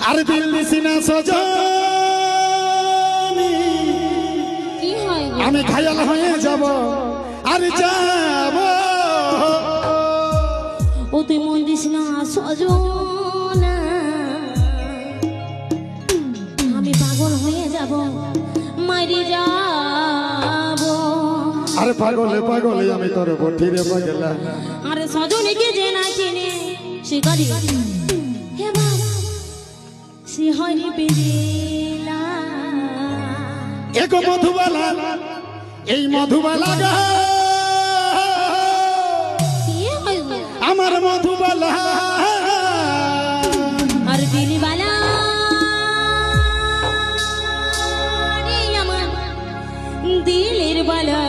আর দিল দিছি না সজনী কি হয় আমি ঘায়াল হয়ে যাব আর যাব ও তুই মন দিস না সজনা আমি পাগল হয়ে যাব মারি যাব আরে পাগলে পাগলে আমি তোর বঠিরে পাগলা আরে সজনীকে যে না চিনে সে গাড়ি হে বাবা সে হরি পেরিলা এক মধুবালা এই মধুবালা গা কি হয় আমার মধুবালা আর দিলবালা রে আমার দিলের বালা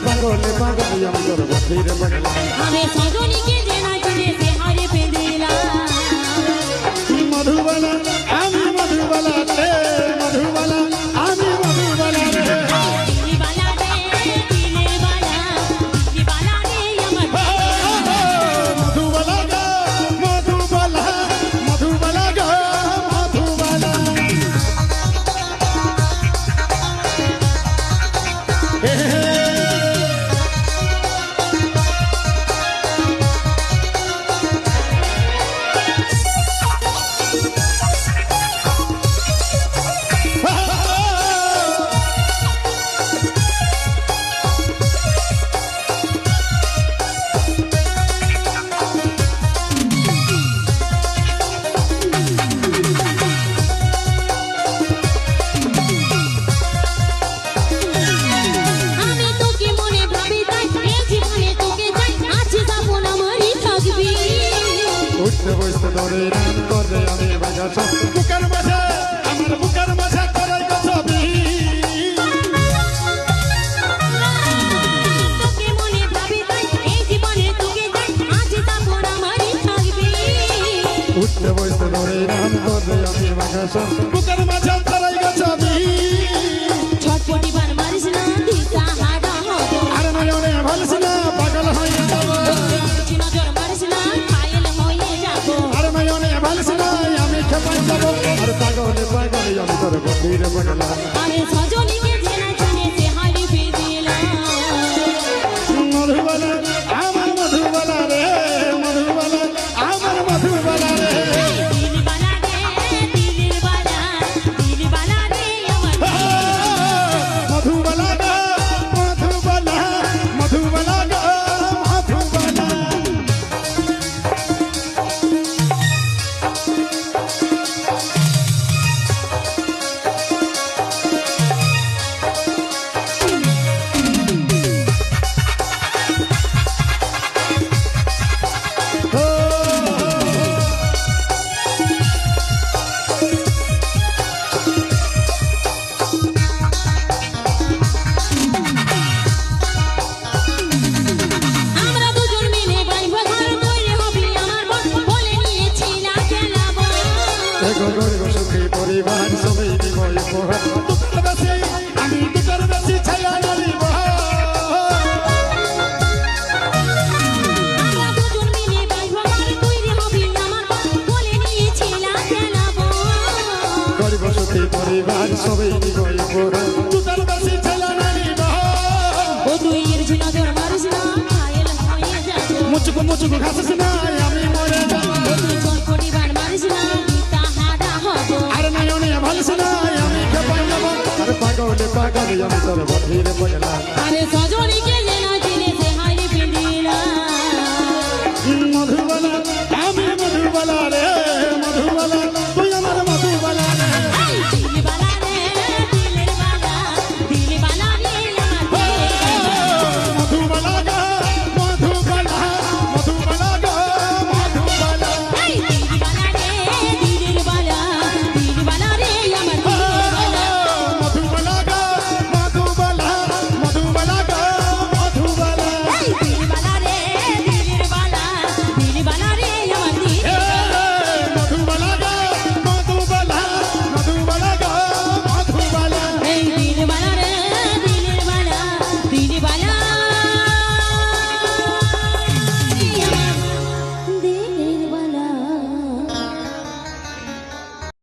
পাগলে পাগলে আমি তোর বঠিরে পাগলা আরে সজনীকে যে না চিনে সে হরি পেরিলা মধুবালা আমি মধুবালা রে মধুবালা আমি মধুবালা রে দিলবালা রে দিলের বালা দিলবালা রে আমার মধুবালা গো মধুবালা মধুবালা গো মধুবালা আমি তোকে মনে ভাবি তাই এই জীবনে তোকে চাই আছে যাব না মরি থাকবি উঠতে বসতে ধরে রান করে আমি বাজা সব বুকের মাঝে আমার বুকের মাঝে করে ছবি তোকে মনে ভাবি তাই এই জীবনে তোকে চাই আছে যাব না মরি থাকবি উঠতে বসতে ধরে রান করে আমি বাজা সব বুকের মাঝে করে ছবি ছটপটি বার মারিস না দিতা হাড়া হবো আর নয়নে ভালস না পাগল হয়ে যাব নজর মারিস না ঘায়েল হয়ে যাব আর নয়নে ভালস না আমি খেপাই যাব আর পাগলে পাগলে আমি তোর বঠিরে পাগলা আরে সজনীকে যে না চিনে সে হরি পেরিলা মধুবালা আমার মধুবালা রে মধুবালা আমার মধুবালা রে দিলবালা রে দিলের বালা দিলবালা রে আমার মধুবালা গো মধুবালা মধুবালা গো মধুবালা আমরা দুজন মিলে বাইবা ঘর তৈরি হবি আমার মন বলে নিয়েছি না খেলাবো দেখো গরিব সুখী পরিবার সবাই দিব উপহার দুঃখের বেশি আমি দুঃখের বেশি ছায়া নিব আমরা দুজন মিলে বাইবা ঘর তৈরি হবি আমার মন বলে নিয়েছি না খেলাবো গরিব সুখী পরিবার সবাই দিব উপহার দুঃখের বেশি ছায়া নিব ও তুই এর নজর মারিস না ঘায়েল হয়ে যাব মুচুকু মুচুকু ঘাসিস না আমি মরে যাব ও তুই ছটপটি বার মারিস না দিতা হাড়া হবো আর নয়নে ভালস না আমি খেপাই যাব আর পাগলে পাগলে আমি তোর বঠিরে পাগলা আরে সজনীকে যে না